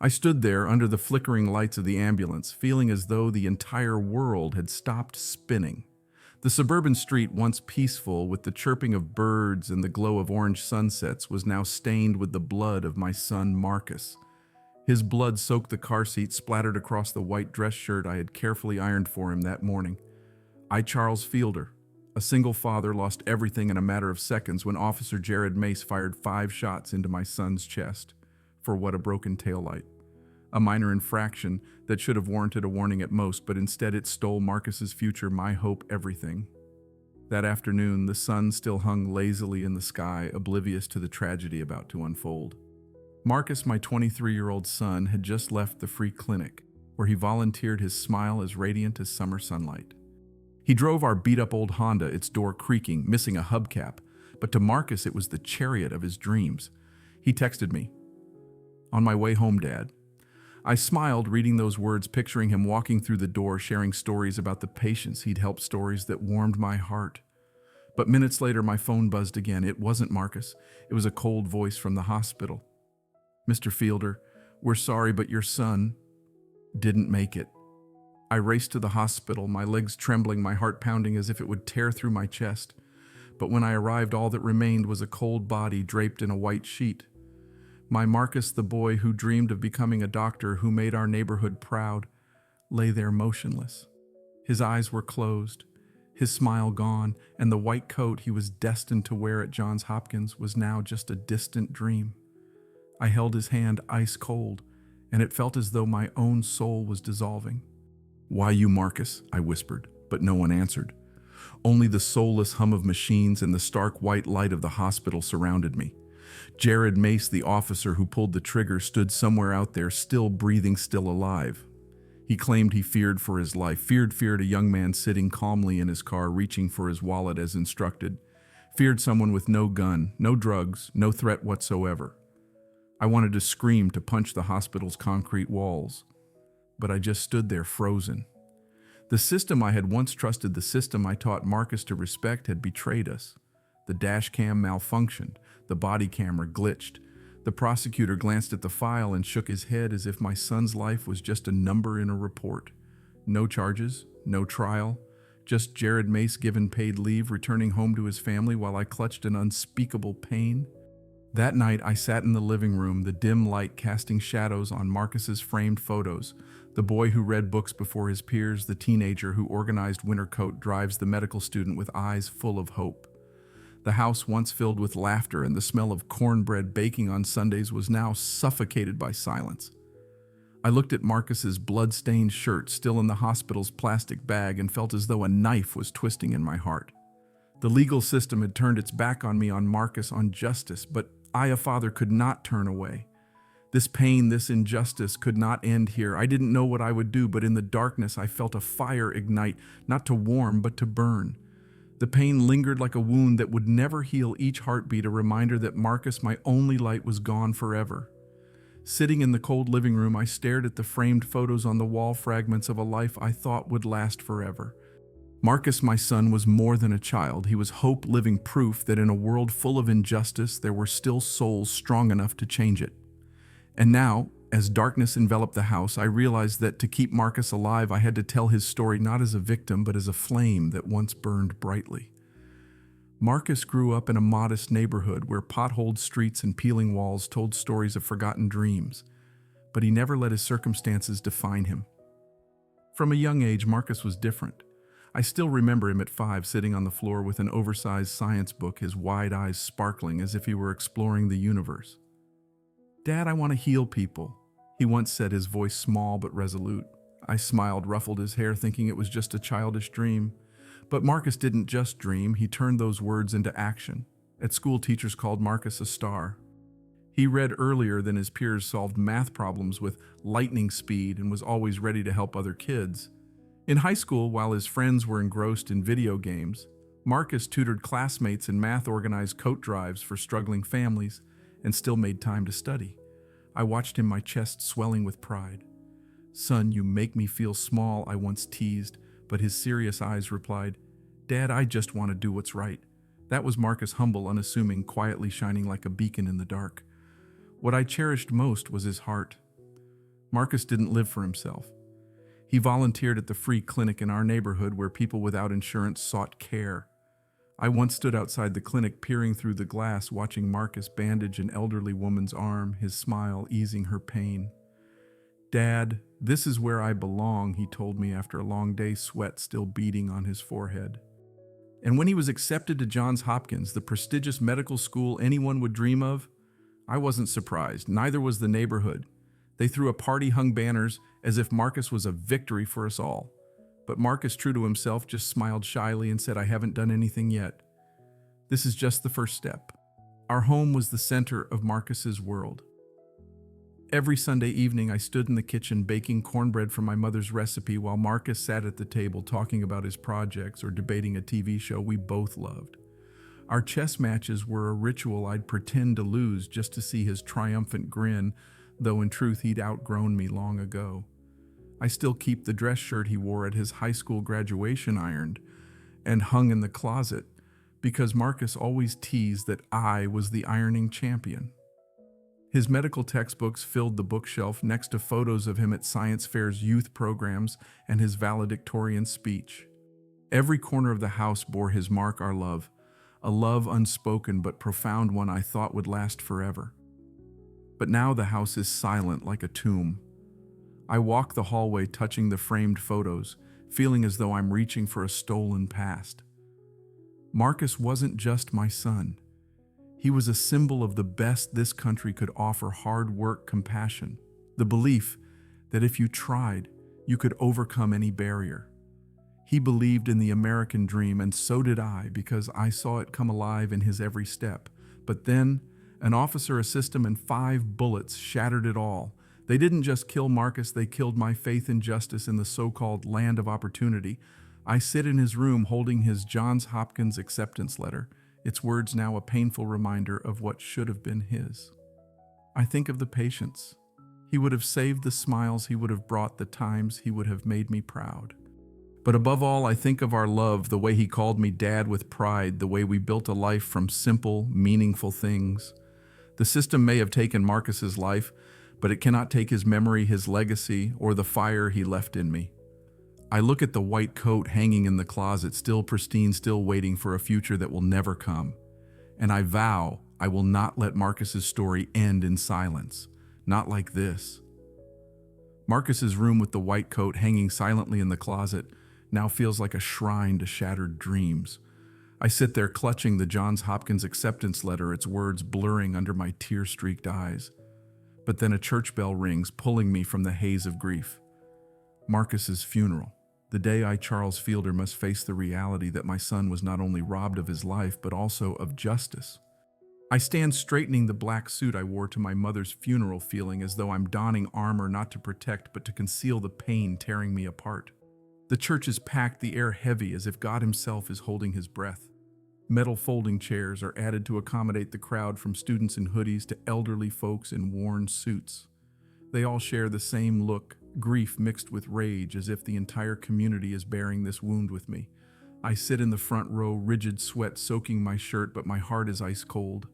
I stood there under the flickering lights of the ambulance, feeling as though the entire world had stopped spinning. The suburban street, once peaceful with the chirping of birds and the glow of orange sunsets, was now stained with the blood of my son Marcus. His blood soaked the car seat, splattered across the white dress shirt I had carefully ironed for him that morning. I, Charles Fielder, a single father, lost everything in a matter of seconds when Officer Jared Mace fired 5 shots into my son's chest. For what, a broken taillight. A minor infraction that should have warranted a warning at most, but instead it stole Marcus's future, my hope, everything. That afternoon, the sun still hung lazily in the sky, oblivious to the tragedy about to unfold. Marcus, my 23-year-old son, had just left the free clinic, where he volunteered his smile as radiant as summer sunlight. He drove our beat-up old Honda, its door creaking, missing a hubcap, but to Marcus it was the chariot of his dreams. He texted me, "On my way home, Dad." I smiled, reading those words, picturing him walking through the door, sharing stories about the patients he'd helped, stories that warmed my heart. But minutes later, my phone buzzed again. It wasn't Marcus. It was a cold voice from the hospital. "Mr. Fielder, we're sorry, but your son didn't make it." I raced to the hospital, my legs trembling, my heart pounding as if it would tear through my chest. But when I arrived, all that remained was a cold body draped in a white sheet. My Marcus, the boy who dreamed of becoming a doctor, who made our neighborhood proud, lay there motionless. His eyes were closed, his smile gone, and the white coat he was destined to wear at Johns Hopkins was now just a distant dream. I held his hand ice cold, and it felt as though my own soul was dissolving. "Why you, Marcus?" I whispered, but no one answered. Only the soulless hum of machines and the stark white light of the hospital surrounded me. Jared Mace, the officer who pulled the trigger, stood somewhere out there, still breathing, still alive. He claimed he feared for his life, feared a young man sitting calmly in his car, reaching for his wallet as instructed, feared someone with no gun, no drugs, no threat whatsoever. I wanted to scream, to punch the hospital's concrete walls, but I just stood there frozen. The system I had once trusted, the system I taught Marcus to respect, had betrayed us. The dash cam malfunctioned, the body camera glitched. The prosecutor glanced at the file and shook his head as if my son's life was just a number in a report. No charges, no trial, just Jared Mace given paid leave, returning home to his family while I clutched an unspeakable pain. That night I sat in the living room, the dim light casting shadows on Marcus's framed photos, the boy who read books before his peers, the teenager who organized winter coat drives, the medical student with eyes full of hope. The house, once filled with laughter and the smell of cornbread baking on Sundays, was now suffocated by silence. I looked at Marcus's blood-stained shirt still in the hospital's plastic bag and felt as though a knife was twisting in my heart. The legal system had turned its back on me, on Marcus, on justice, but I, a father, could not turn away. This pain, this injustice could not end here. I didn't know what I would do, but in the darkness I felt a fire ignite, not to warm, but to burn. The pain lingered like a wound that would never heal, each heartbeat a reminder that Marcus, my only light, was gone forever. Sitting in the cold living room, I stared at the framed photos on the wall, fragments of a life I thought would last forever. Marcus, my son, was more than a child. He was hope, living proof that in a world full of injustice, there were still souls strong enough to change it. And now, as darkness enveloped the house, I realized that to keep Marcus alive, I had to tell his story not as a victim, but as a flame that once burned brightly. Marcus grew up in a modest neighborhood where potholed streets and peeling walls told stories of forgotten dreams, but he never let his circumstances define him. From a young age, Marcus was different. I still remember him at 5, sitting on the floor with an oversized science book, his wide eyes sparkling as if he were exploring the universe. "Dad, I want to heal people," he once said, his voice small but resolute. I smiled, ruffled his hair, thinking it was just a childish dream. But Marcus didn't just dream, he turned those words into action. At school, teachers called Marcus a star. He read earlier than his peers, solved math problems with lightning speed, and was always ready to help other kids. In high school, while his friends were engrossed in video games, Marcus tutored classmates in math, organized coat drives for struggling families, and still made time to study. I watched him, my chest swelling with pride. "Son, you make me feel small," I once teased, but his serious eyes replied, "Dad, I just want to do what's right." That was Marcus, humble, unassuming, quietly shining like a beacon in the dark. What I cherished most was his heart. Marcus didn't live for himself. He volunteered at the free clinic in our neighborhood where people without insurance sought care. I once stood outside the clinic peering through the glass, watching Marcus bandage an elderly woman's arm, his smile easing her pain. "Dad, this is where I belong," he told me after a long day, sweat still beading on his forehead. And when he was accepted to Johns Hopkins, the prestigious medical school anyone would dream of, I wasn't surprised. Neither was the neighborhood. They threw a party, hung banners, as if Marcus was a victory for us all. But Marcus, true to himself, just smiled shyly and said, "I haven't done anything yet. This is just the first step." Our home was the center of Marcus's world. Every Sunday evening, I stood in the kitchen baking cornbread from my mother's recipe while Marcus sat at the table talking about his projects or debating a TV show we both loved. Our chess matches were a ritual I'd pretend to lose just to see his triumphant grin, though in truth he'd outgrown me long ago. I still keep the dress shirt he wore at his high school graduation ironed and hung in the closet because Marcus always teased that I was the ironing champion. His medical textbooks filled the bookshelf next to photos of him at science fairs, youth programs, and his valedictorian speech. Every corner of the house bore his mark, our love, a love unspoken but profound one I thought would last forever. But now the house is silent like a tomb. I walk the hallway touching the framed photos, feeling as though I'm reaching for a stolen past. Marcus wasn't just my son. He was a symbol of the best this country could offer: hard work, compassion, the belief that if you tried, you could overcome any barrier. He believed in the American dream, and so did I, because I saw it come alive in his every step. But then, an officer, a system, and 5 bullets shattered it all. They didn't just kill Marcus, they killed my faith in justice in the so-called land of opportunity. I sit in his room holding his Johns Hopkins acceptance letter, its words now a painful reminder of what should have been his. I think of the patience. He would have saved the smiles he would have brought, the times he would have made me proud. But above all, I think of our love, the way he called me Dad with pride, the way we built a life from simple, meaningful things. The system may have taken Marcus's life, but it cannot take his memory, his legacy, or the fire he left in me. I look at the white coat hanging in the closet, still pristine, still waiting for a future that will never come. And I vow I will not let Marcus's story end in silence. Not like this. Marcus's room with the white coat hanging silently in the closet now feels like a shrine to shattered dreams. I sit there clutching the Johns Hopkins acceptance letter, its words blurring under my tear-streaked eyes. But then a church bell rings, pulling me from the haze of grief. Marcus's funeral. The day I, Charles Fielder, must face the reality that my son was not only robbed of his life, but also of justice. I stand straightening the black suit I wore to my mother's funeral, feeling as though I'm donning armor not to protect, but to conceal the pain tearing me apart. The church is packed, the air heavy, as if God himself is holding his breath. Metal folding chairs are added to accommodate the crowd, from students in hoodies to elderly folks in worn suits. They all share the same look, grief mixed with rage, as if the entire community is bearing this wound with me. I sit in the front row, rigid sweat soaking my shirt, but my heart is ice cold.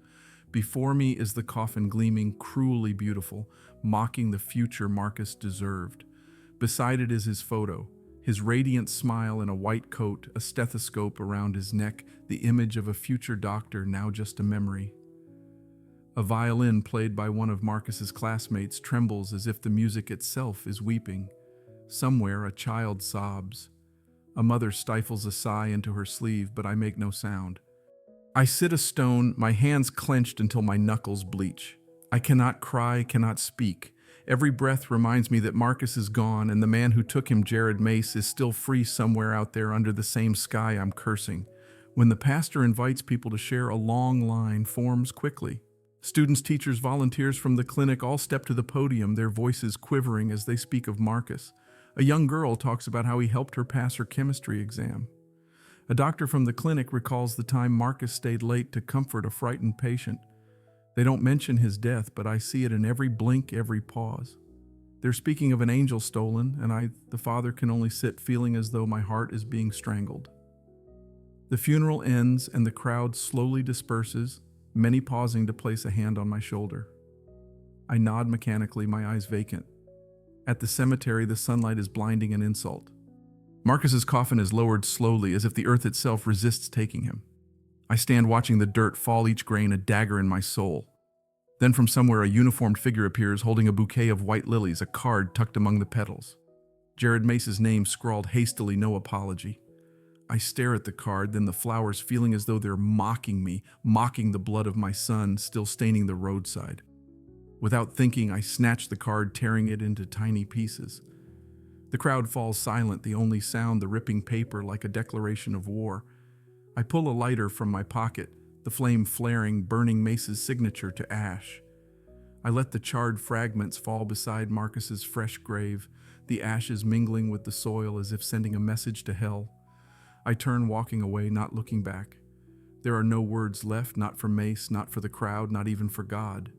Before me is the coffin, gleaming, cruelly beautiful, mocking the future Marcus deserved. Beside it is his photo, his radiant smile in a white coat, a stethoscope around his neck, the image of a future doctor, now just a memory. A violin played by one of Marcus's classmates trembles as if the music itself is weeping. Somewhere a child sobs. A mother stifles a sigh into her sleeve, but I make no sound. I sit a stone, my hands clenched until my knuckles bleach. I cannot cry, cannot speak. Every breath reminds me that Marcus is gone, and the man who took him, Jared Mace, is still free somewhere out there under the same sky I'm cursing. When the pastor invites people to share, a long line forms quickly. Students, teachers, volunteers from the clinic all step to the podium, their voices quivering as they speak of Marcus. A young girl talks about how he helped her pass her chemistry exam. A doctor from the clinic recalls the time Marcus stayed late to comfort a frightened patient. They don't mention his death, but I see it in every blink, every pause. They're speaking of an angel stolen, and I, the father, can only sit feeling as though my heart is being strangled. The funeral ends and the crowd slowly disperses, many pausing to place a hand on my shoulder. I nod mechanically, my eyes vacant. At the cemetery, the sunlight is blinding an insult. Marcus's coffin is lowered slowly, as if the earth itself resists taking him. I stand watching the dirt fall, each grain a dagger in my soul. Then from somewhere a uniformed figure appears, holding a bouquet of white lilies, a card tucked among the petals. Jared Mace's name scrawled hastily, no apology. I stare at the card, then the flowers, feeling as though they're mocking me, mocking the blood of my son, still staining the roadside. Without thinking, I snatch the card, tearing it into tiny pieces. The crowd falls silent, the only sound the ripping paper like a declaration of war. I pull a lighter from my pocket, the flame flaring, burning Mace's signature to ash. I let the charred fragments fall beside Marcus's fresh grave, the ashes mingling with the soil as if sending a message to hell. I turn, walking away, not looking back. There are no words left, not for Mace, not for the crowd, not even for God.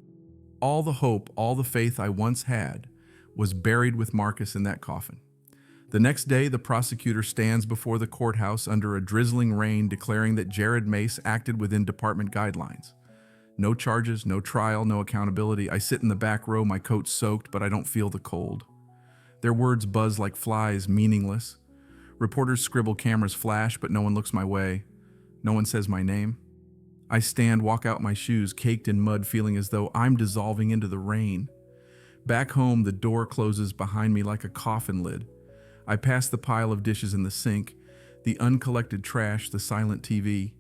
All the hope, all the faith I once had was buried with Marcus in that coffin. The next day, the prosecutor stands before the courthouse under a drizzling rain, declaring that Jared Mace acted within department guidelines. No charges, no trial, no accountability. I sit in the back row, my coat soaked, but I don't feel the cold. Their words buzz like flies, meaningless. Reporters scribble, cameras flash, but no one looks my way. No one says my name. I stand, walk out my shoes, caked in mud, feeling as though I'm dissolving into the rain. Back home, the door closes behind me like a coffin lid. I pass the pile of dishes in the sink, the uncollected trash, the silent TV.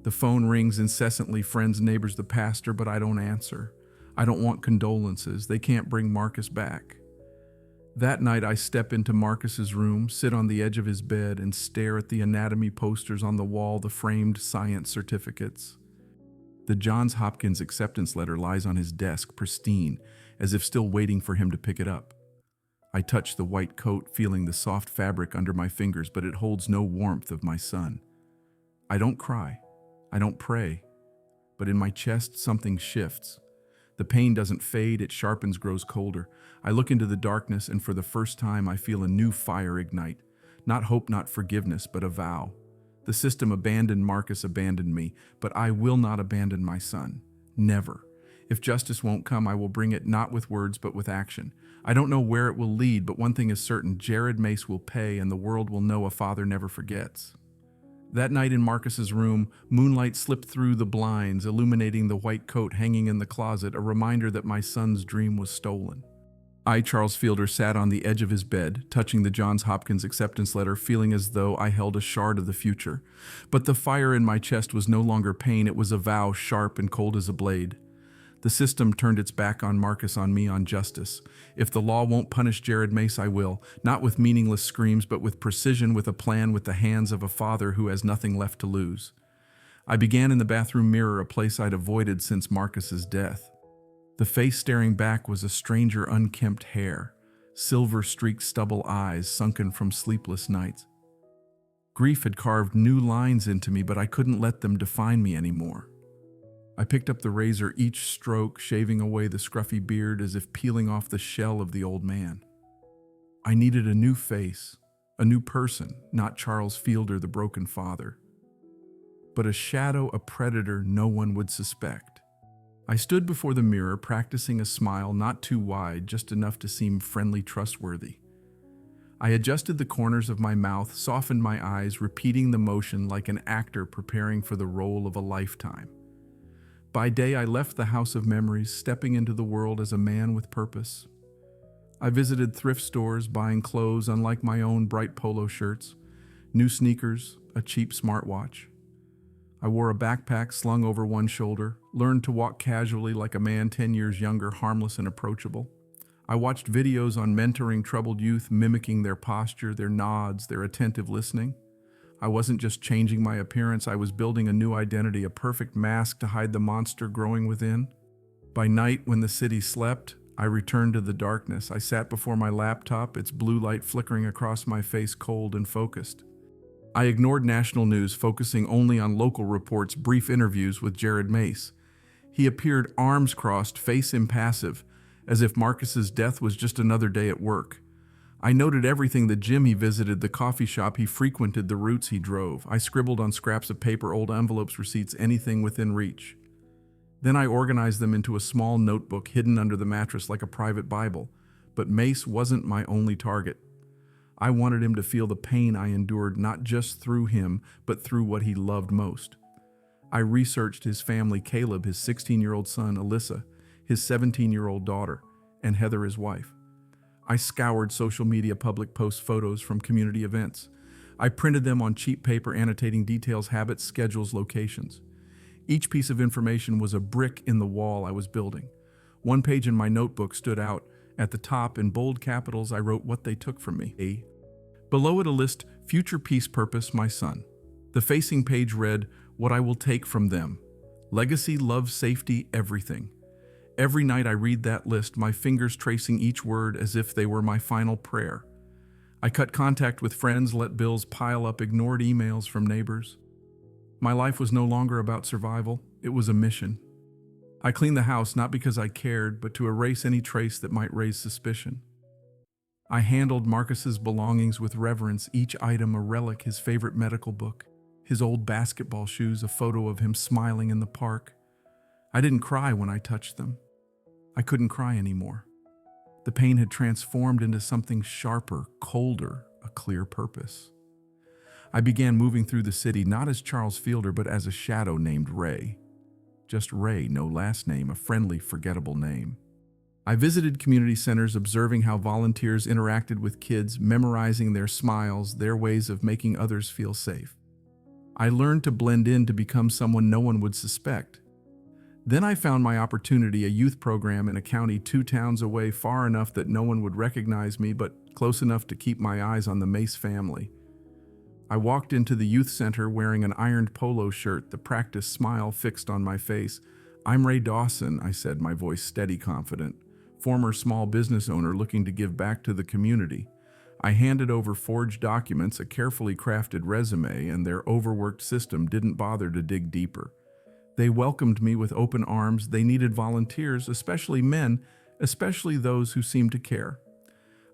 The phone rings incessantly, friends, neighbors, the pastor, but I don't answer. I don't want condolences. They can't bring Marcus back. That night, I step into Marcus's room, sit on the edge of his bed, and stare at the anatomy posters on the wall, the framed science certificates. The Johns Hopkins acceptance letter lies on his desk, pristine, as if still waiting for him to pick it up. I touch the white coat, feeling the soft fabric under my fingers, but it holds no warmth of my son. I don't cry. I don't pray. But in my chest, something shifts. The pain doesn't fade, it sharpens, grows colder. I look into the darkness, and for the first time, I feel a new fire ignite. Not hope, not forgiveness, but a vow. The system abandoned Marcus, abandoned me, but I will not abandon my son. Never. If justice won't come, I will bring it, not with words, but with action. I don't know where it will lead, but one thing is certain: Jared Mace will pay, and the world will know a father never forgets. That night in Marcus's room, moonlight slipped through the blinds, illuminating the white coat hanging in the closet, a reminder that my son's dream was stolen. I, Charles Fielder, sat on the edge of his bed, touching the Johns Hopkins acceptance letter, feeling as though I held a shard of the future. But the fire in my chest was no longer pain, it was a vow, sharp and cold as a blade. The system turned its back on Marcus, on me, on justice. If the law won't punish Jared Mace, I will. Not with meaningless screams, but with precision, with a plan, with the hands of a father who has nothing left to lose. I began in the bathroom mirror, a place I'd avoided since Marcus's death. The face staring back was a stranger, unkempt hair, silver-streaked stubble eyes sunken from sleepless nights. Grief had carved new lines into me, but I couldn't let them define me anymore. I picked up the razor, each stroke shaving away the scruffy beard as if peeling off the shell of the old man. I needed a new face, a new person, not Charles Fielder, the broken father, but a shadow, a predator no one would suspect. I stood before the mirror, practicing a smile not too wide, just enough to seem friendly, trustworthy. I adjusted the corners of my mouth, softened my eyes, repeating the motion like an actor preparing for the role of a lifetime. By day, I left the house of memories, stepping into the world as a man with purpose. I visited thrift stores, buying clothes unlike my own, bright polo shirts, new sneakers, a cheap smartwatch. I wore a backpack slung over one shoulder, learned to walk casually like a man 10 years younger, harmless and approachable. I watched videos on mentoring troubled youth, mimicking their posture, their nods, their attentive listening. I wasn't just changing my appearance, I was building a new identity, a perfect mask to hide the monster growing within. By night, when the city slept, I returned to the darkness. I sat before my laptop, its blue light flickering across my face, cold and focused. I ignored national news, focusing only on local reports, brief interviews with Jared Mace. He appeared arms crossed, face impassive, as if Marcus's death was just another day at work. I noted everything: the gym he visited, the coffee shop he frequented, the routes he drove. I scribbled on scraps of paper, old envelopes, receipts, anything within reach. Then I organized them into a small notebook hidden under the mattress like a private Bible. But Mace wasn't my only target. I wanted him to feel the pain I endured not just through him, but through what he loved most. I researched his family: Caleb, his 16-year-old son; Alyssa, his 17-year-old daughter; and Heather, his wife. I scoured social media public post photos from community events. I printed them on cheap paper, annotating details, habits, schedules, locations. Each piece of information was a brick in the wall I was building. One page in my notebook stood out. At the top, in bold capitals, I wrote what they took from me. Below it, a list: future peace, purpose, my son. The facing page read, what I will take from them: legacy, love, safety, everything. Every night I read that list, my fingers tracing each word as if they were my final prayer. I cut contact with friends, let bills pile up, ignored emails from neighbors. My life was no longer about survival, it was a mission. I cleaned the house not because I cared, but to erase any trace that might raise suspicion. I handled Marcus's belongings with reverence, each item a relic: his favorite medical book, his old basketball shoes, a photo of him smiling in the park. I didn't cry when I touched them. I couldn't cry anymore. The pain had transformed into something sharper, colder, a clear purpose. I began moving through the city, not as Charles Fielder, but as a shadow named Ray. Just Ray, no last name, a friendly, forgettable name. I visited community centers, observing how volunteers interacted with kids, memorizing their smiles, their ways of making others feel safe. I learned to blend in, to become someone no one would suspect. Then I found my opportunity: a youth program in a county 2 towns away, far enough that no one would recognize me, but close enough to keep my eyes on the Mace family. I walked into the youth center wearing an ironed polo shirt, the practice smile fixed on my face. I'm Ray Dawson, I said, my voice steady, confident. Former small business owner looking to give back to the community. I handed over forged documents, a carefully crafted resume, and their overworked system didn't bother to dig deeper. They welcomed me with open arms. They needed volunteers, especially men, especially those who seemed to care.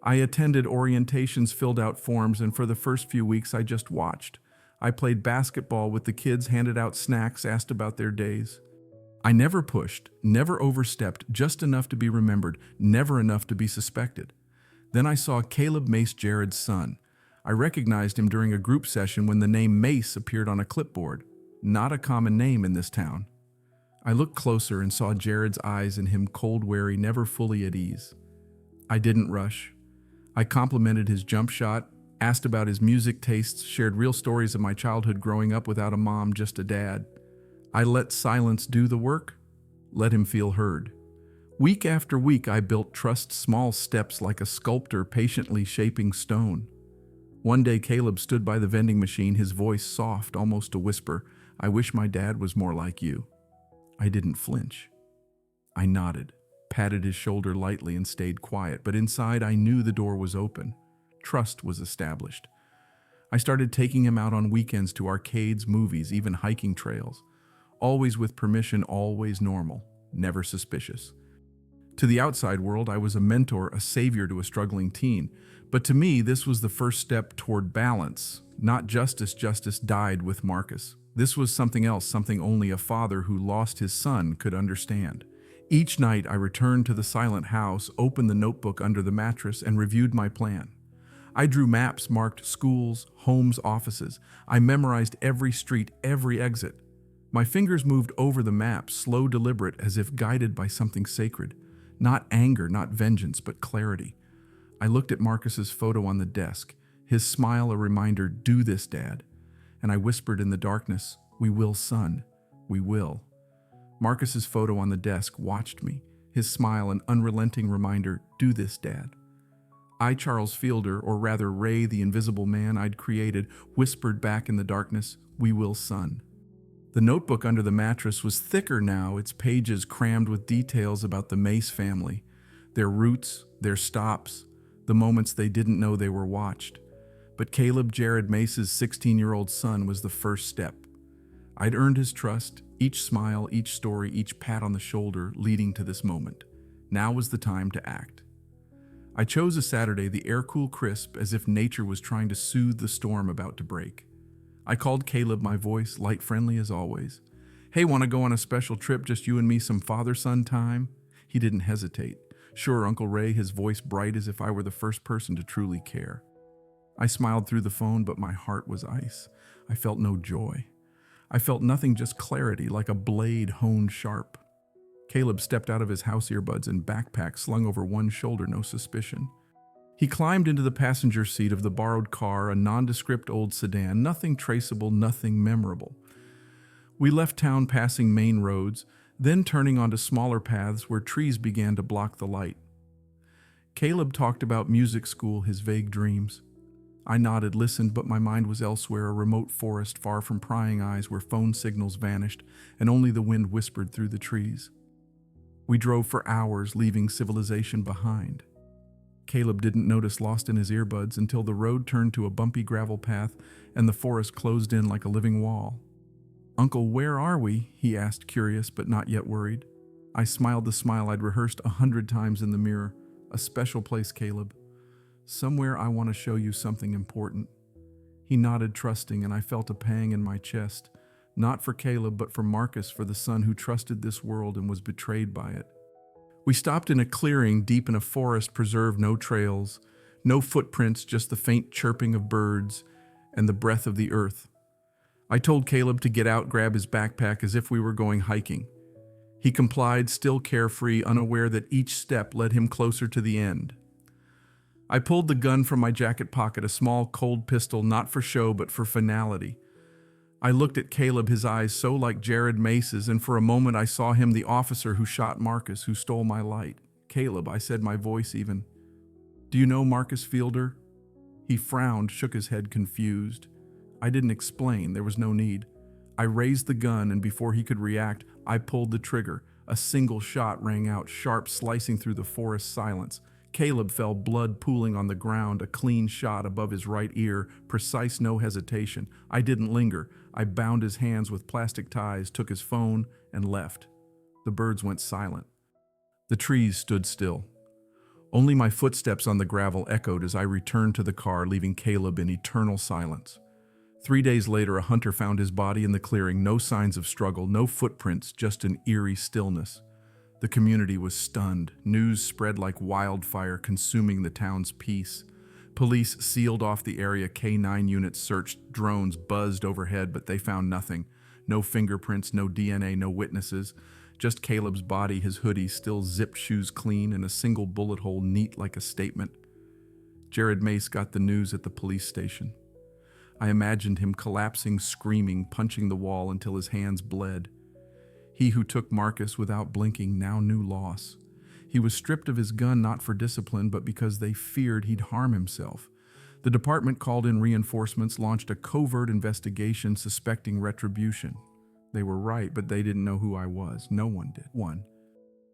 I attended orientations, filled out forms, and for the first few weeks I just watched. I played basketball with the kids, handed out snacks, asked about their days. I never pushed, never overstepped, just enough to be remembered, never enough to be suspected. Then I saw Caleb, Mace, Jared's son. I recognized him during a group session when the name Mace appeared on a clipboard. Not a common name in this town. I looked closer and saw Jared's eyes in him, cold, wary, never fully at ease. I didn't rush. I complimented his jump shot, asked about his music tastes, shared real stories of my childhood growing up without a mom, just a dad. I let silence do the work, let him feel heard. Week after week I built trust, small steps like a sculptor patiently shaping stone. One day Caleb stood by the vending machine, his voice soft, almost a whisper. I wish my dad was more like you. I didn't flinch. I nodded, patted his shoulder lightly, and stayed quiet, but inside I knew the door was open. Trust was established. I started taking him out on weekends to arcades, movies, even hiking trails. Always with permission, always normal, never suspicious. To the outside world, I was a mentor, a savior to a struggling teen. But to me, this was the first step toward balance. Not justice. Justice died with Marcus. This was something else, something only a father who lost his son could understand. Each night I returned to the silent house, opened the notebook under the mattress, and reviewed my plan. I drew maps, marked schools, homes, offices. I memorized every street, every exit. My fingers moved over the map, slow, deliberate, as if guided by something sacred. Not anger, not vengeance, but clarity. I looked at Marcus's photo on the desk, his smile a reminder, do this, Dad. And I whispered in the darkness, we will, son, we will. Marcus's photo on the desk watched me, his smile an unrelenting reminder, do this, Dad. I, Charles Fielder, or rather Ray, the invisible man I'd created, whispered back in the darkness, we will, son. The notebook under the mattress was thicker now, its pages crammed with details about the Mace family, their roots, their stops, the moments they didn't know they were watched. But Caleb Jared Mace's 16-year-old son was the first step. I'd earned his trust, each smile, each story, each pat on the shoulder leading to this moment. Now was the time to act. I chose a Saturday, the air cool crisp, as if nature was trying to soothe the storm about to break. I called Caleb, my voice light, friendly as always. Hey, want to go on a special trip, just you and me, some father-son time? He didn't hesitate. Sure, Uncle Ray, his voice bright as if I were the first person to truly care. I smiled through the phone, but my heart was ice. I felt no joy. I felt nothing, just clarity, like a blade honed sharp. Caleb stepped out of his house earbuds and backpack slung over one shoulder, no suspicion. He climbed into the passenger seat of the borrowed car, a nondescript old sedan, nothing traceable, nothing memorable. We left town passing main roads, then turning onto smaller paths where trees began to block the light. Caleb talked about music school, his vague dreams. I nodded, listened, but my mind was elsewhere, a remote forest far from prying eyes where phone signals vanished and only the wind whispered through the trees. We drove for hours, leaving civilization behind. Caleb didn't notice lost in his earbuds until the road turned to a bumpy gravel path and the forest closed in like a living wall. "Uncle, where are we?" he asked, curious but not yet worried. I smiled the smile I'd rehearsed 100 times in the mirror. "A special place, Caleb. Somewhere I want to show you something important." He nodded, trusting, and I felt a pang in my chest. Not for Caleb, but for Marcus, for the son who trusted this world and was betrayed by it. We stopped in a clearing deep in a forest preserved, no trails, no footprints, just the faint chirping of birds and the breath of the earth. I told Caleb to get out, grab his backpack as if we were going hiking. He complied, still carefree, unaware that each step led him closer to the end. I pulled the gun from my jacket pocket, a small, cold pistol, not for show, but for finality. I looked at Caleb, his eyes so like Jared Mace's, and for a moment I saw him, the officer who shot Marcus, who stole my light. "Caleb," I said, my voice even. "Do you know Marcus Fielder?" He frowned, shook his head, confused. I didn't explain, there was no need. I raised the gun, and before he could react, I pulled the trigger. A single shot rang out, sharp, slicing through the forest silence. Caleb fell, blood pooling on the ground, a clean shot above his right ear, precise, no hesitation. I didn't linger. I bound his hands with plastic ties, took his phone, and left. The birds went silent. The trees stood still. Only my footsteps on the gravel echoed as I returned to the car, leaving Caleb in eternal silence. 3 days later, a hunter found his body in the clearing, no signs of struggle, no footprints, just an eerie stillness. The community was stunned. News spread like wildfire, consuming the town's peace. Police sealed off the area, K9 units searched, drones buzzed overhead, but they found nothing. No fingerprints, no DNA, no witnesses. Just Caleb's body, his hoodie still zipped, shoes clean, and a single bullet hole neat like a statement. Jared Mace got the news at the police station. I imagined him collapsing, screaming, punching the wall until his hands bled. He who took Marcus without blinking now knew loss. He was stripped of his gun not for discipline, but because they feared he'd harm himself. The department called in reinforcements, launched a covert investigation suspecting retribution. They were right, but they didn't know who I was. No one did.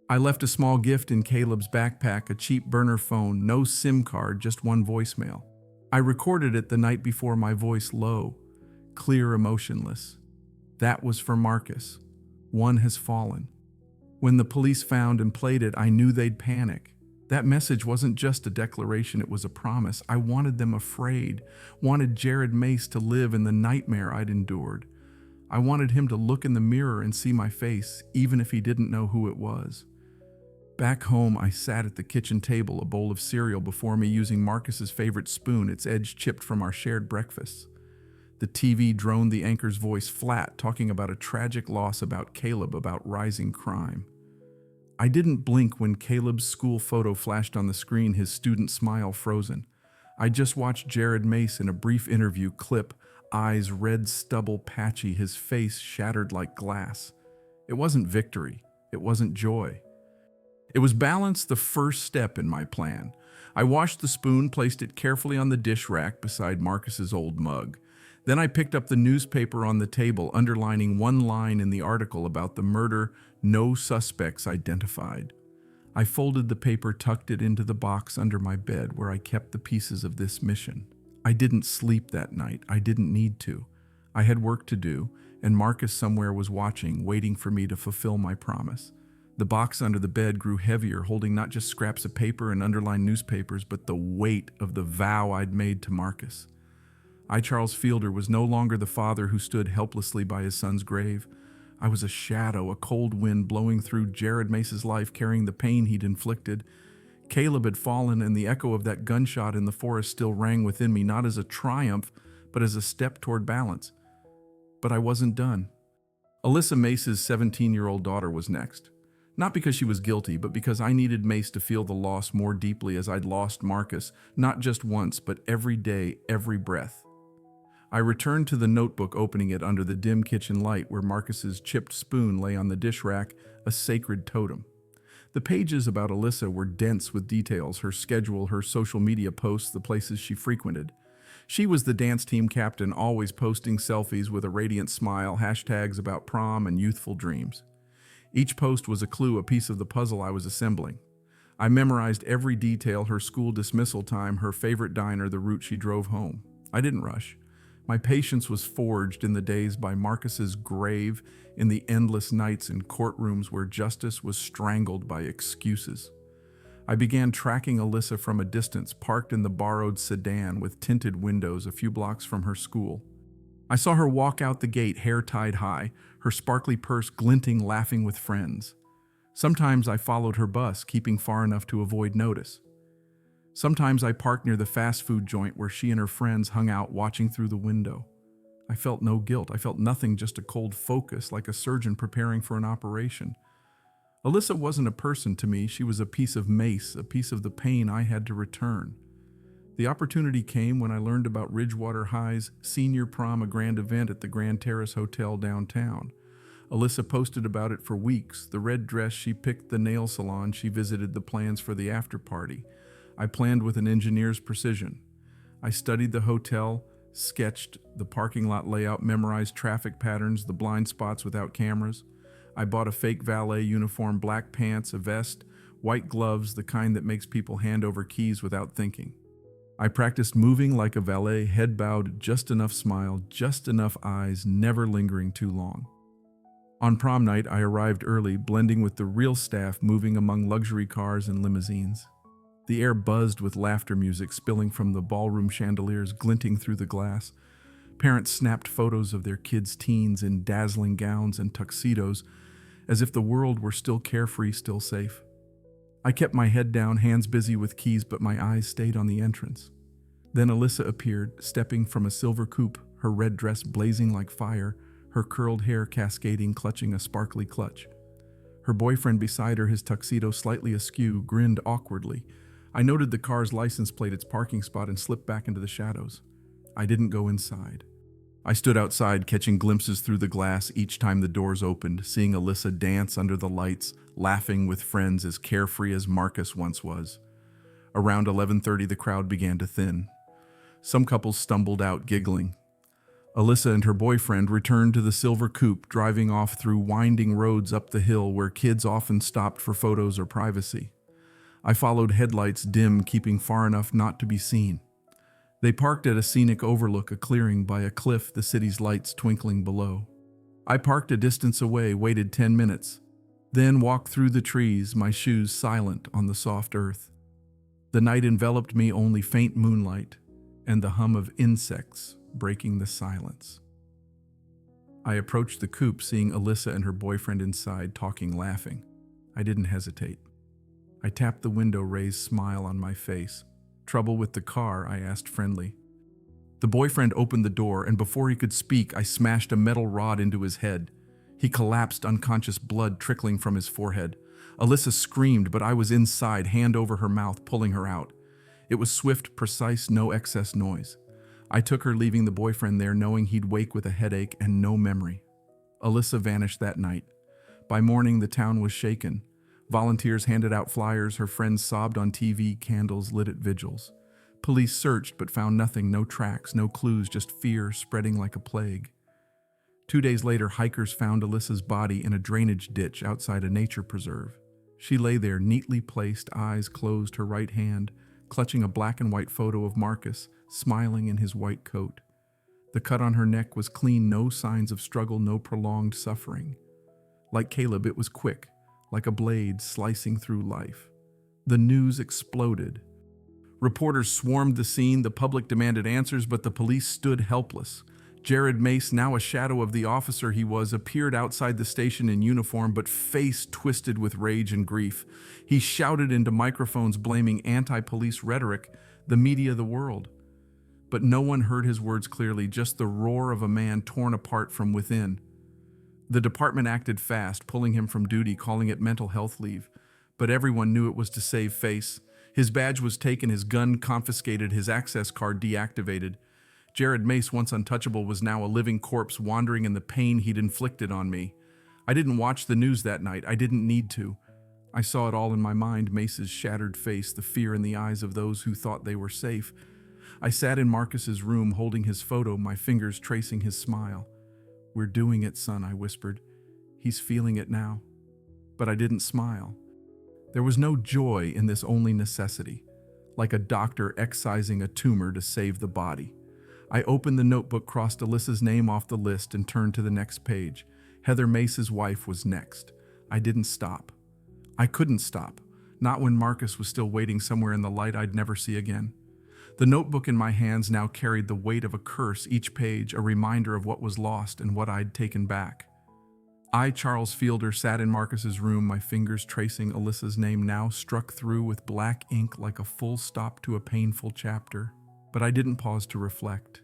I left a small gift in Caleb's backpack, a cheap burner phone, no SIM card, just one voicemail. I recorded it the night before, my voice low, clear, emotionless. That was for Marcus. One has fallen. When the police found and played it, I knew they'd panic. That message wasn't just a declaration, it was a promise. I wanted them afraid, wanted Jared Mace to live in the nightmare I'd endured. I wanted him to look in the mirror and see my face, even if he didn't know who it was. Back home, I sat at the kitchen table, a bowl of cereal before me, using Marcus's favorite spoon, its edge chipped from our shared breakfasts. The TV droned the anchor's voice flat, talking about a tragic loss, about Caleb, about rising crime. I didn't blink when Caleb's school photo flashed on the screen, his student smile frozen. I just watched Jared Mace in a brief interview clip, eyes red, stubble patchy, his face shattered like glass. It wasn't victory. It wasn't joy. It was balance, the first step in my plan. I washed the spoon, placed it carefully on the dish rack beside Marcus's old mug. Then I picked up the newspaper on the table, underlining one line in the article about the murder, no suspects identified. I folded the paper, tucked it into the box under my bed where I kept the pieces of this mission. I didn't sleep that night. I didn't need to. I had work to do, and Marcus somewhere was watching, waiting for me to fulfill my promise. The box under the bed grew heavier, holding not just scraps of paper and underlined newspapers, but the weight of the vow I'd made to Marcus. I, Charles Fielder, was no longer the father who stood helplessly by his son's grave. I was a shadow, a cold wind blowing through Jared Mace's life, carrying the pain he'd inflicted Caleb had fallen, and the echo of that gunshot in the forest still rang within me, not as a triumph, but as a step toward balance. But I wasn't done. Alyssa Mace's 17-year-old daughter was next. Not because she was guilty, but because I needed Mace to feel the loss more deeply as I'd lost Marcus, not just once, but every day, every breath. I returned to the notebook, opening it under the dim kitchen light where Marcus's chipped spoon lay on the dish rack, a sacred totem. The pages about Alyssa were dense with details, her schedule, her social media posts, the places she frequented. She was the dance team captain, always posting selfies with a radiant smile, hashtags about prom and youthful dreams. Each post was a clue, a piece of the puzzle I was assembling. I memorized every detail: her school dismissal time, her favorite diner, the route she drove home. I didn't rush. My patience was forged in the days by Marcus's grave, in the endless nights in courtrooms where justice was strangled by excuses. I began tracking Alyssa from a distance, parked in the borrowed sedan with tinted windows a few blocks from her school. I saw her walk out the gate, hair tied high, her sparkly purse glinting, laughing with friends. Sometimes I followed her bus, keeping far enough to avoid notice. Sometimes I parked near the fast food joint where she and her friends hung out, watching through the window. I felt no guilt. I felt nothing, just a cold focus, like a surgeon preparing for an operation. Alyssa wasn't a person to me. She was a piece of Mace, a piece of the pain I had to return. The opportunity came when I learned about Ridgewater High's senior prom, a grand event at the Grand Terrace Hotel downtown. Alyssa posted about it for weeks: the red dress she picked, the nail salon she visited, the plans for the after party. I planned with an engineer's precision. I studied the hotel, sketched the parking lot layout, memorized traffic patterns, the blind spots without cameras. I bought a fake valet uniform, black pants, a vest, white gloves, the kind that makes people hand over keys without thinking. I practiced moving like a valet, head bowed, just enough smile, just enough eyes, never lingering too long. On prom night, I arrived early, blending with the real staff, moving among luxury cars and limousines. The air buzzed with laughter music spilling from the ballroom chandeliers, glinting through the glass. Parents snapped photos of their kids' teens in dazzling gowns and tuxedos, as if the world were still carefree, still safe. I kept my head down, hands busy with keys, but my eyes stayed on the entrance. Then Alyssa appeared, stepping from a silver coupe, her red dress blazing like fire, her curled hair cascading, clutching a sparkly clutch. Her boyfriend beside her, his tuxedo slightly askew, grinned awkwardly. I noted the car's license plate, its parking spot, and slipped back into the shadows. I didn't go inside. I stood outside, catching glimpses through the glass each time the doors opened, seeing Alyssa dance under the lights, laughing with friends, as carefree as Marcus once was. Around 11:30, the crowd began to thin. Some couples stumbled out, giggling. Alyssa and her boyfriend returned to the silver coupe, driving off through winding roads up the hill where kids often stopped for photos or privacy. I followed, headlights dim, keeping far enough not to be seen. They parked at a scenic overlook, a clearing by a cliff, the city's lights twinkling below. I parked a distance away, waited 10 minutes, then walked through the trees, my shoes silent on the soft earth. The night enveloped me, only faint moonlight and the hum of insects breaking the silence. I approached the coupe, seeing Alyssa and her boyfriend inside, talking, laughing. I didn't hesitate. I tapped the window, raised smile on my face. "Trouble with the car?" I asked, friendly. The boyfriend opened the door, and before he could speak, I smashed a metal rod into his head. He collapsed, unconscious, blood trickling from his forehead. Alyssa screamed, but I was inside, hand over her mouth, pulling her out. It was swift, precise, no excess noise. I took her, leaving the boyfriend there, knowing he'd wake with a headache and no memory. Alyssa vanished that night. By morning, the town was shaken. Volunteers handed out flyers, her friends sobbed on TV, candles lit at vigils. Police searched but found nothing, no tracks, no clues, just fear spreading like a plague. 2 days later, hikers found Alyssa's body in a drainage ditch outside a nature preserve. She lay there, neatly placed, eyes closed, her right hand clutching a black and white photo of Marcus, smiling in his white coat. The cut on her neck was clean, no signs of struggle, no prolonged suffering. Like Caleb, it was quick, like a blade slicing through life. The news exploded. Reporters swarmed the scene, the public demanded answers, but the police stood helpless. Jared Mace, now a shadow of the officer he was, appeared outside the station in uniform, but face twisted with rage and grief. He shouted into microphones blaming anti-police rhetoric, the media, the world. But no one heard his words clearly, just the roar of a man torn apart from within. The department acted fast, pulling him from duty, calling it mental health leave. But everyone knew it was to save face. His badge was taken, his gun confiscated, his access card deactivated. Jared Mace, once untouchable, was now a living corpse wandering in the pain he'd inflicted on me. I didn't watch the news that night. I didn't need to. I saw it all in my mind, Mace's shattered face, the fear in the eyes of those who thought they were safe. I sat in Marcus's room holding his photo, my fingers tracing his smile. "We're doing it, son," I whispered. "He's feeling it now." But I didn't smile. There was no joy in this, only necessity, like a doctor excising a tumor to save the body. I opened the notebook, crossed Alyssa's name off the list, and turned to the next page. Heather Mace's wife was next. I didn't stop. I couldn't stop, not when Marcus was still waiting somewhere in the light I'd never see again. The notebook in my hands now carried the weight of a curse, each page a reminder of what was lost and what I'd taken back. I, Charles Fielder, sat in Marcus's room, my fingers tracing Alyssa's name, now struck through with black ink like a full stop to a painful chapter. But I didn't pause to reflect.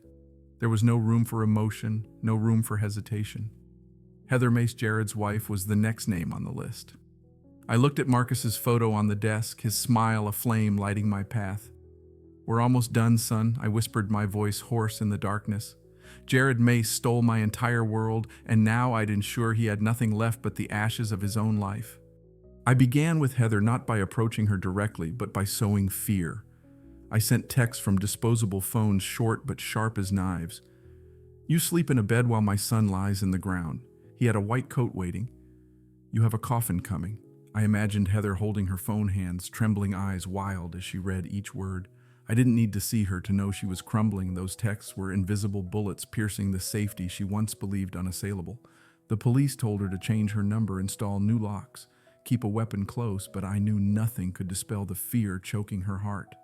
There was no room for emotion, no room for hesitation. Heather Mace, Jared's wife, was the next name on the list. I looked at Marcus's photo on the desk, his smile a flame lighting my path. "We're almost done, son," I whispered, my voice hoarse in the darkness. Jared Mace stole my entire world, and now I'd ensure he had nothing left but the ashes of his own life. I began with Heather, not by approaching her directly, but by sowing fear. I sent texts from disposable phones, short but sharp as knives. "You sleep in a bed while my son lies in the ground. He had a white coat waiting. You have a coffin coming." I imagined Heather holding her phone hands, trembling eyes wild as she read each word. I didn't need to see her to know she was crumbling. Those texts were invisible bullets piercing the safety she once believed unassailable. The police told her to change her number, install new locks, keep a weapon close, but I knew nothing could dispel the fear choking her heart.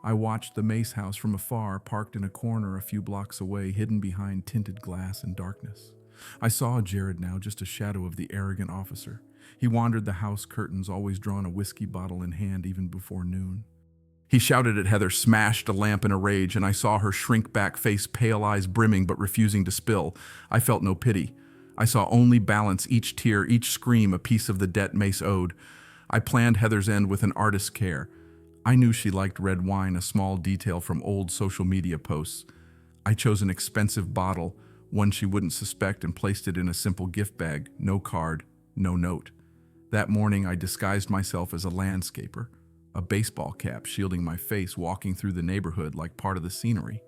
I watched the Mace house from afar, parked in a corner a few blocks away, hidden behind tinted glass and darkness. I saw Jared now, just a shadow of the arrogant officer. He wandered the house curtains, always drawn a whiskey bottle in hand even before noon. He shouted at Heather, smashed a lamp in a rage, and I saw her shrink back, face pale, eyes brimming but refusing to spill. I felt no pity. I saw only balance, each tear, each scream a piece of the debt Mace owed. I planned Heather's end with an artist's care. I knew she liked red wine, a small detail from old social media posts. I chose an expensive bottle, one she wouldn't suspect, and placed it in a simple gift bag, no card, no note. That morning I disguised myself as a landscaper, a baseball cap shielding my face, walking through the neighborhood like part of the scenery.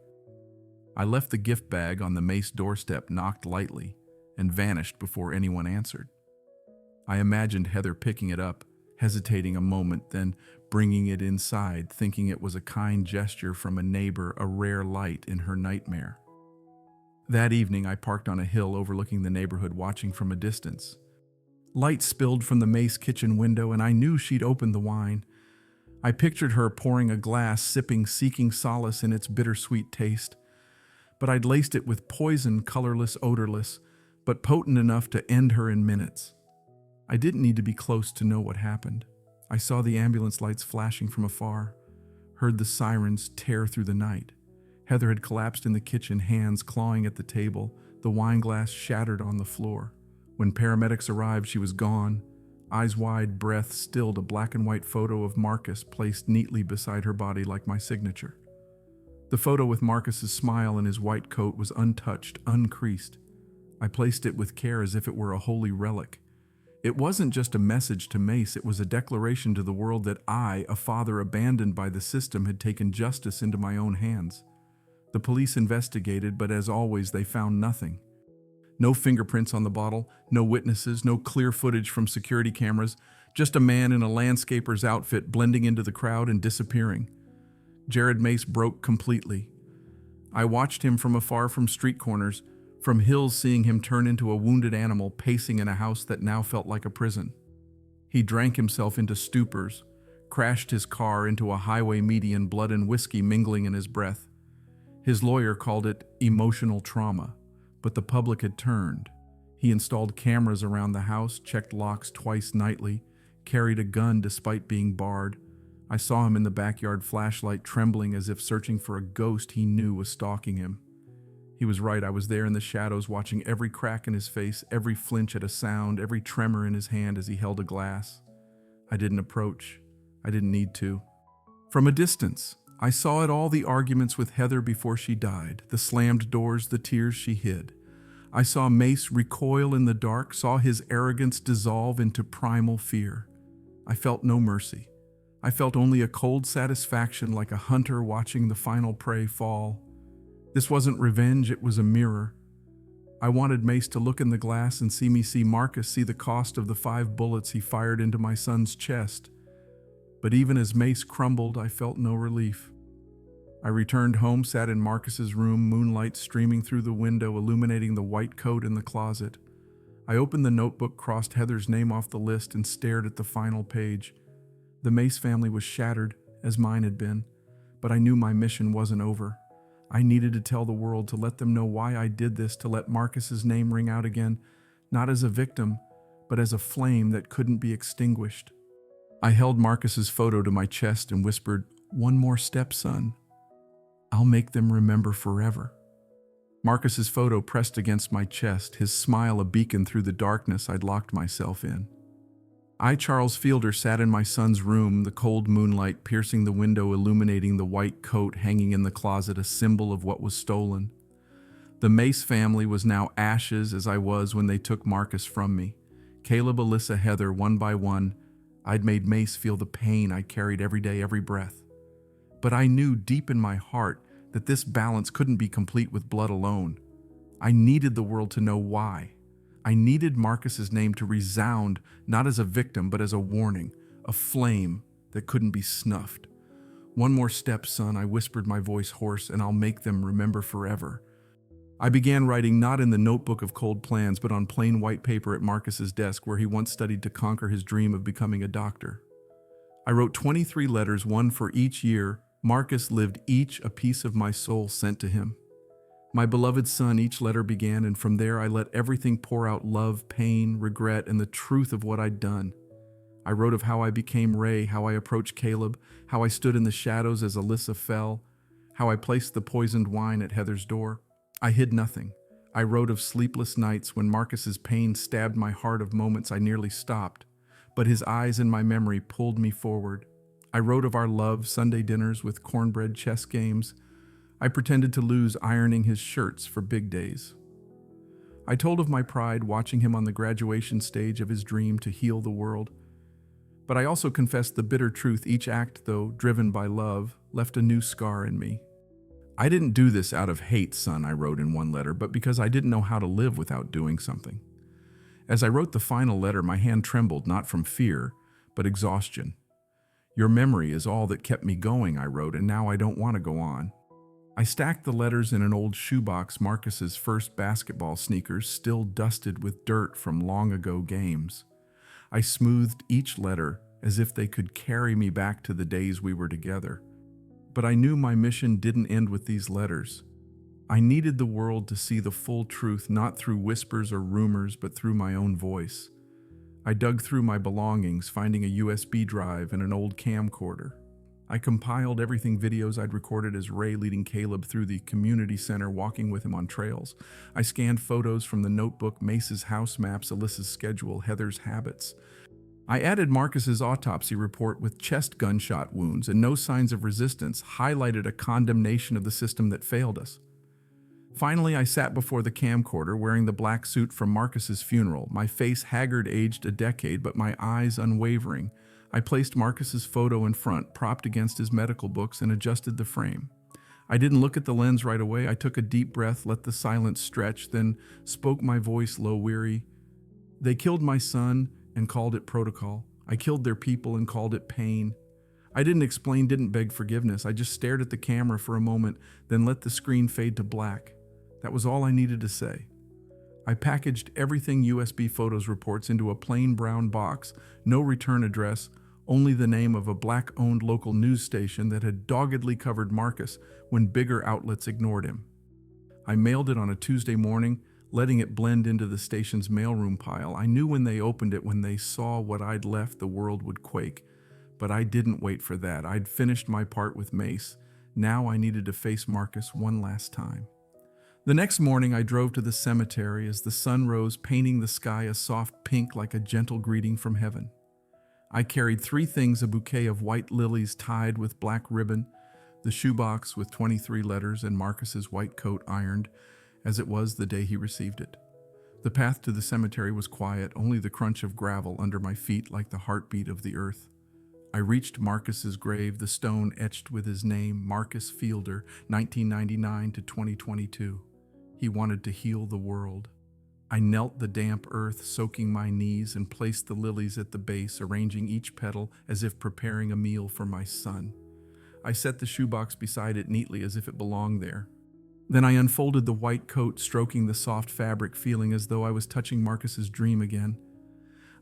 I left the gift bag on the Mace doorstep, knocked lightly, and vanished before anyone answered. I imagined Heather picking it up, hesitating a moment, then bringing it inside, thinking it was a kind gesture from a neighbor, a rare light in her nightmare. That evening I parked on a hill overlooking the neighborhood, watching from a distance. Light spilled from the Mace kitchen window, and I knew she'd opened the wine. I pictured her pouring a glass, sipping, seeking solace in its bittersweet taste. But I'd laced it with poison, colorless, odorless, but potent enough to end her in minutes. I didn't need to be close to know what happened. I saw the ambulance lights flashing from afar, heard the sirens tear through the night. Heather had collapsed in the kitchen, hands clawing at the table, the wine glass shattered on the floor. When paramedics arrived, she was gone. Eyes wide, breath stilled, a black and white photo of Marcus placed neatly beside her body like my signature. The photo with Marcus's smile and his white coat was untouched, uncreased. I placed it with care as if it were a holy relic. It wasn't just a message to Mace, it was a declaration to the world that I, a father abandoned by the system, had taken justice into my own hands. The police investigated, but as always, they found nothing. No fingerprints on the bottle, no witnesses, no clear footage from security cameras, just a man in a landscaper's outfit blending into the crowd and disappearing. Jared Mace broke completely. I watched him from afar, from street corners, from hills, seeing him turn into a wounded animal pacing in a house that now felt like a prison. He drank himself into stupors, crashed his car into a highway median, blood and whiskey mingling in his breath. His lawyer called it emotional trauma, but the public had turned. He installed cameras around the house, checked locks twice nightly, carried a gun despite being barred. I saw him in the backyard, flashlight trembling as if searching for a ghost he knew was stalking him. He was right. I was there in the shadows, watching every crack in his face, every flinch at a sound, every tremor in his hand as he held a glass. I didn't approach. I didn't need to. From a distance, I saw it all: the arguments with Heather before she died, the slammed doors, the tears she hid. I saw Mace recoil in the dark, saw his arrogance dissolve into primal fear. I felt no mercy. I felt only a cold satisfaction, like a hunter watching the final prey fall. This wasn't revenge, it was a mirror. I wanted Mace to look in the glass and see me, see Marcus, see the cost of the 5 bullets he fired into my son's chest. But even as Mace crumbled, I felt no relief. I returned home, sat in Marcus's room, moonlight streaming through the window, illuminating the white coat in the closet. I opened the notebook, crossed Heather's name off the list, and stared at the final page. The Mace family was shattered, as mine had been, but I knew my mission wasn't over. I needed to tell the world, to let them know why I did this, to let Marcus's name ring out again, not as a victim, but as a flame that couldn't be extinguished. I held Marcus's photo to my chest and whispered, "One more step, son. I'll make them remember forever." Marcus's photo pressed against my chest, his smile a beacon through the darkness I'd locked myself in. I, Charles Fielder, sat in my son's room, the cold moonlight piercing the window, illuminating the white coat hanging in the closet, a symbol of what was stolen. The Mace family was now ashes, as I was when they took Marcus from me. Caleb, Alyssa, Heather, one by one, I'd made Mace feel the pain I carried every day, every breath. But I knew deep in my heart that this balance couldn't be complete with blood alone. I needed the world to know why. I needed Marcus's name to resound, not as a victim, but as a warning, a flame that couldn't be snuffed. "One more step, son," I whispered, my voice hoarse, "and I'll make them remember forever." I began writing, not in the notebook of cold plans, but on plain white paper at Marcus's desk, where he once studied to conquer his dream of becoming a doctor. I wrote 23 letters, one for each year. Marcus lived each a piece of my soul sent to him. My beloved son, each letter began, and from there I let everything pour out: love, pain, regret, and the truth of what I'd done. I wrote of how I became Ray, how I approached Caleb, how I stood in the shadows as Alyssa fell, how I placed the poisoned wine at Heather's door. I hid nothing. I wrote of sleepless nights when Marcus's pain stabbed my heart, of moments I nearly stopped, but his eyes in my memory pulled me forward. I wrote of our love, Sunday dinners with cornbread, chess games. I pretended to lose ironing his shirts for big days. I told of my pride watching him on the graduation stage of his dream to heal the world. But I also confessed the bitter truth: each act, though driven by love, left a new scar in me. "I didn't do this out of hate, son," I wrote in one letter, "but because I didn't know how to live without doing something." As I wrote the final letter, my hand trembled, not from fear, but exhaustion. "Your memory is all that kept me going," I wrote, "and now I don't want to go on." I stacked the letters in an old shoebox, Marcus's first basketball sneakers, still dusted with dirt from long ago games. I smoothed each letter as if they could carry me back to the days we were together. But I knew my mission didn't end with these letters. I needed the world to see the full truth, not through whispers or rumors, but through my own voice. I dug through my belongings, finding a USB drive and an old camcorder. I compiled everything: videos I'd recorded as Ray leading Caleb through the community center, walking with him on trails. I scanned photos from the notebook, Mace's house maps, Alyssa's schedule, Heather's habits. I added Marcus's autopsy report with chest gunshot wounds and no signs of resistance, highlighted a condemnation of the system that failed us. Finally, I sat before the camcorder, wearing the black suit from Marcus's funeral, my face haggard, aged a decade, but my eyes unwavering. I placed Marcus's photo in front, propped against his medical books, and adjusted the frame. I didn't look at the lens right away. I took a deep breath, let the silence stretch, then spoke, my voice low, weary. "They killed my son and called it protocol. I killed their people and called it pain." I didn't explain, didn't beg forgiveness. I just stared at the camera for a moment, then let the screen fade to black. That was all I needed to say. I packaged everything: USB photos, reports, into a plain brown box, no return address, only the name of a black-owned local news station that had doggedly covered Marcus when bigger outlets ignored him. I mailed it on a Tuesday morning, letting it blend into the station's mailroom pile. I knew when they opened it, when they saw what I'd left, the world would quake. But I didn't wait for that. I'd finished my part with Mace. Now I needed to face Marcus one last time. The next morning I drove to the cemetery as the sun rose, painting the sky a soft pink like a gentle greeting from heaven. I carried 3 things: a bouquet of white lilies tied with black ribbon, the shoebox with 23 letters, and Marcus's white coat ironed as it was the day he received it. The path to the cemetery was quiet, only the crunch of gravel under my feet like the heartbeat of the earth. I reached Marcus's grave, the stone etched with his name, Marcus Fielder, 1999 to 2022. He wanted to heal the world. I knelt the damp earth, soaking my knees, and placed the lilies at the base, arranging each petal as if preparing a meal for my son. I set the shoebox beside it neatly as if it belonged there. Then I unfolded the white coat, stroking the soft fabric, feeling as though I was touching Marcus's dream again.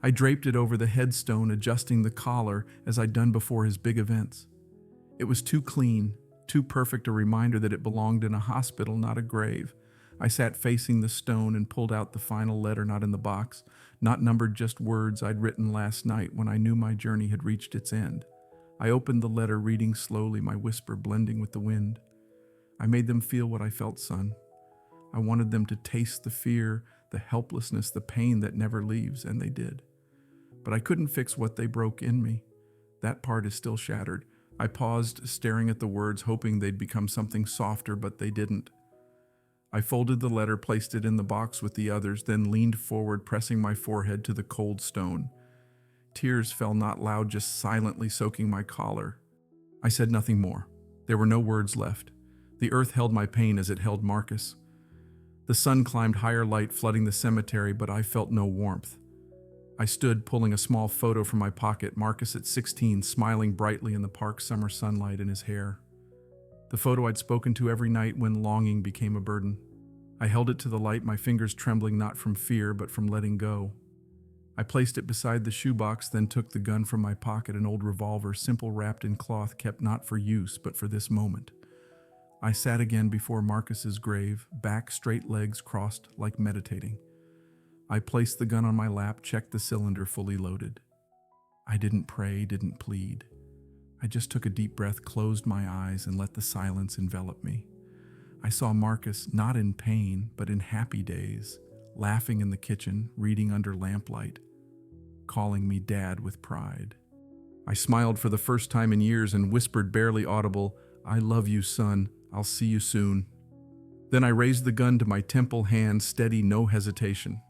I draped it over the headstone, adjusting the collar as I'd done before his big events. It was too clean, too perfect a reminder that it belonged in a hospital, not a grave. I sat facing the stone and pulled out the final letter, not in the box, not numbered, just words I'd written last night when I knew my journey had reached its end. I opened the letter, reading slowly, my whisper blending with the wind. I made them feel what I felt, son. I wanted them to taste the fear, the helplessness, the pain that never leaves, and they did. But I couldn't fix what they broke in me. That part is still shattered. I paused, staring at the words, hoping they'd become something softer, but they didn't. I folded the letter, placed it in the box with the others, then leaned forward, pressing my forehead to the cold stone. Tears fell, not loud, just silently soaking my collar. I said nothing more. There were no words left. The earth held my pain as it held Marcus. The sun climbed higher, light flooding the cemetery, but I felt no warmth. I stood, pulling a small photo from my pocket, Marcus at 16, smiling brightly in the park's summer sunlight in his hair. The photo I'd spoken to every night when longing became a burden. I held it to the light, my fingers trembling not from fear, but from letting go. I placed it beside the shoebox, then took the gun from my pocket, an old revolver, simple, wrapped in cloth, kept not for use, but for this moment. I sat again before Marcus's grave, back straight, legs crossed, like meditating. I placed the gun on my lap, checked the cylinder fully loaded. I didn't pray, didn't plead. I just took a deep breath, closed my eyes, and let the silence envelop me. I saw Marcus, not in pain, but in happy days, laughing in the kitchen, reading under lamplight, calling me Dad with pride. I smiled for the first time in years and whispered, barely audible, "I love you, son. I'll see you soon." Then I raised the gun to my temple, hand steady, no hesitation.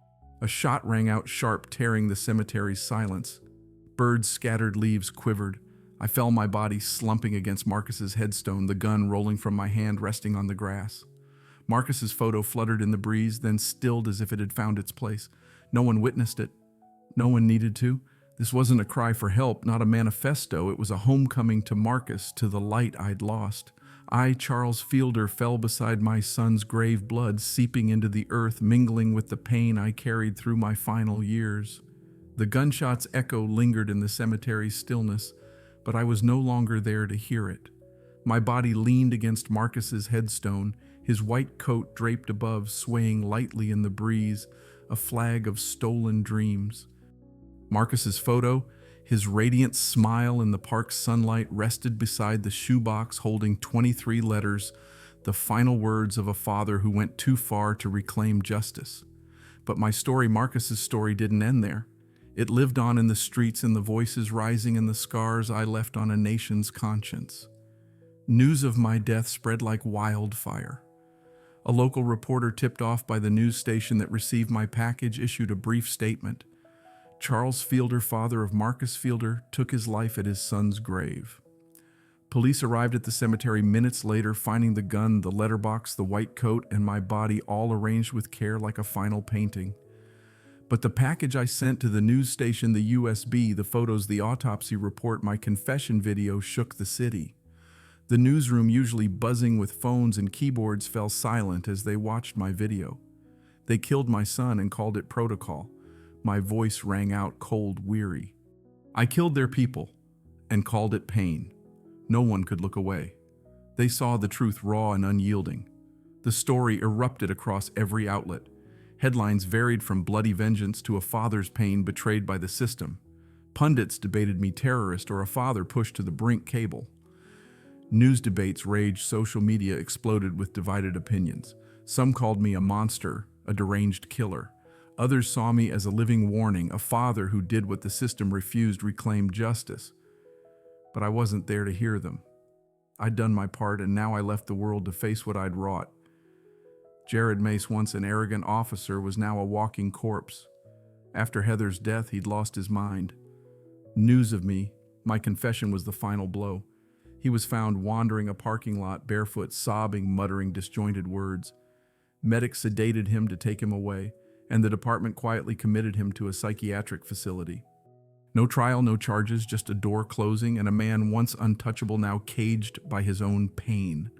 A shot rang out sharp, tearing the cemetery's silence. Birds scattered, leaves quivered. I felt my body slumping against Marcus's headstone, the gun rolling from my hand, resting on the grass. Marcus's photo fluttered in the breeze, then stilled as if it had found its place. No one witnessed it. No one needed to. This wasn't a cry for help, not a manifesto. It was a homecoming to Marcus, to the light I'd lost. I, Charles Fielder, fell beside my son's grave, blood seeping into the earth, mingling with the pain I carried through my final years. The gunshot's echo lingered in the cemetery's stillness, but I was no longer there to hear it. My body leaned against Marcus's headstone, his white coat draped above, swaying lightly in the breeze, a flag of stolen dreams. Marcus's photo, his radiant smile in the park's sunlight, rested beside the shoebox holding 23 letters, the final words of a father who went too far to reclaim justice. But my story, Marcus's story, didn't end there. It lived on in the streets, in the voices rising, in the scars I left on a nation's conscience. News of my death spread like wildfire. A local reporter, tipped off by the news station that received my package, issued a brief statement. Charles Fielder, father of Marcus Fielder, took his life at his son's grave. Police arrived at the cemetery minutes later, finding the gun, the letterbox, the white coat, and my body all arranged with care like a final painting. But the package I sent to the news station, the USB, the photos, the autopsy report, my confession video shook the city. The newsroom, usually buzzing with phones and keyboards, fell silent as they watched my video. They killed my son and called it protocol. My voice rang out cold, weary. I killed their people. and called it pain. No one could look away. They saw the truth raw and unyielding. The story erupted across every outlet. Headlines varied from bloody vengeance to a father's pain betrayed by the system. Pundits debated me terrorist or a father pushed to the brink cable. News debates raged, social media exploded with divided opinions. Some called me a monster, a deranged killer. Others saw me as a living warning, a father who did what the system refused, reclaimed justice. But I wasn't there to hear them. I'd done my part, and now I left the world to face what I'd wrought. Jared Mace, once an arrogant officer, was now a walking corpse. After Heather's death, he'd lost his mind. News of me, my confession, was the final blow. He was found wandering a parking lot, barefoot, sobbing, muttering disjointed words. Medics sedated him to take him away, and the department quietly committed him to a psychiatric facility. No trial, no charges, just a door closing and a man once untouchable now caged by his own pain.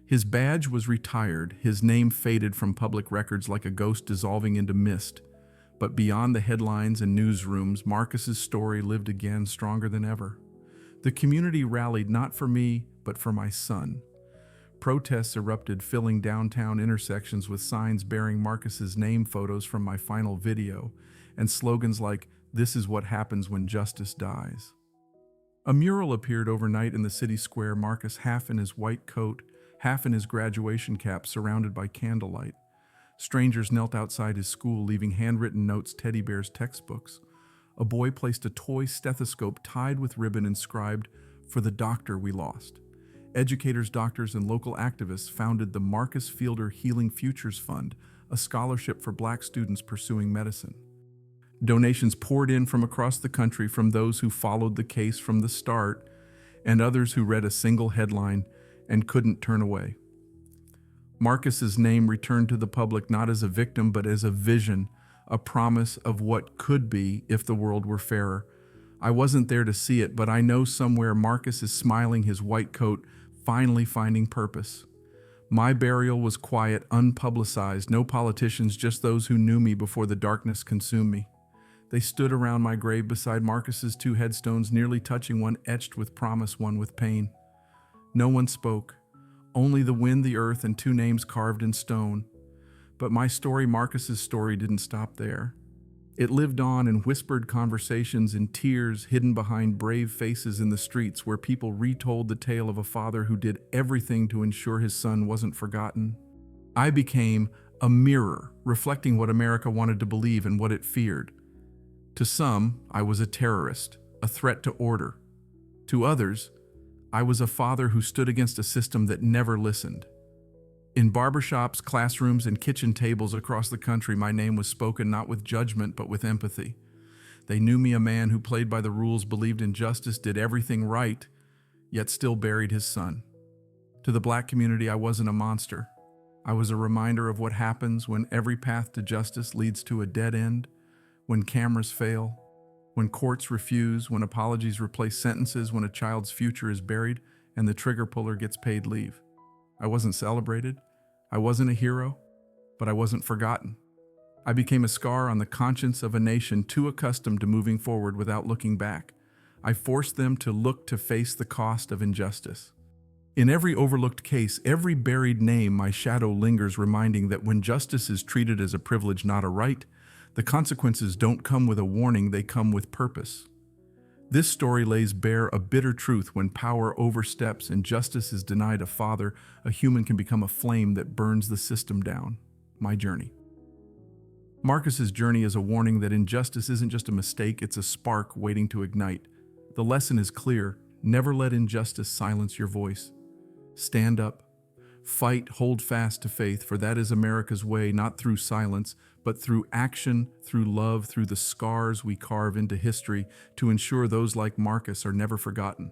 His badge was retired, his name faded from public records like a ghost dissolving into mist. But beyond the headlines and newsrooms, Marcus's story lived again, stronger than ever. The community rallied not for me, but for my son. Protests erupted, filling downtown intersections with signs bearing Marcus's name, photos from my final video, and slogans like, "This is what happens when justice dies." A mural appeared overnight in the city square, Marcus half in his white coat, half in his graduation cap, surrounded by candlelight. Strangers knelt outside his school, leaving handwritten notes, teddy bears, textbooks. A boy placed a toy stethoscope tied with ribbon inscribed, "For the doctor we lost." Educators, doctors, and local activists founded the Marcus Fielder Healing Futures Fund, a scholarship for Black students pursuing medicine. Donations poured in from across the country, from those who followed the case from the start and others who read a single headline and couldn't turn away. Marcus's name returned to the public not as a victim but as a vision, a promise of what could be if the world were fairer. I wasn't there to see it, but I know somewhere Marcus is smiling, his white coat finally finding purpose. My burial was quiet, unpublicized, no politicians, just those who knew me before the darkness consumed me. They stood around my grave beside Marcus's two headstones, nearly touching, one etched with promise, one with pain. No one spoke, only the wind, the earth, and two names carved in stone. But my story, Marcus's story, didn't stop there. It lived on in whispered conversations, in tears hidden behind brave faces in the streets, where people retold the tale of a father who did everything to ensure his son wasn't forgotten. I became a mirror, reflecting what America wanted to believe and what it feared. To some, I was a terrorist, a threat to order. To others, I was a father who stood against a system that never listened. In barbershops, classrooms, and kitchen tables across the country, my name was spoken not with judgment but with empathy. They knew me a man who played by the rules, believed in justice, did everything right, yet still buried his son. To the Black community, I wasn't a monster. I was a reminder of what happens when every path to justice leads to a dead end, when cameras fail, when courts refuse, when apologies replace sentences, when a child's future is buried and the trigger puller gets paid leave. I wasn't celebrated, I wasn't a hero, but I wasn't forgotten. I became a scar on the conscience of a nation too accustomed to moving forward without looking back. I forced them to look to face the cost of injustice. In every overlooked case, every buried name, my shadow lingers, reminding that when justice is treated as a privilege, not a right, the consequences don't come with a warning, they come with purpose. This story lays bare a bitter truth: when power oversteps and justice is denied a father, a human can become a flame that burns the system down. My journey. Marcus's journey is a warning that injustice isn't just a mistake, it's a spark waiting to ignite. The lesson is clear: never let injustice silence your voice. Stand up, fight, hold fast to faith, for that is America's way, not through silence, but through action, through love, through the scars we carve into history to ensure those like Marcus are never forgotten.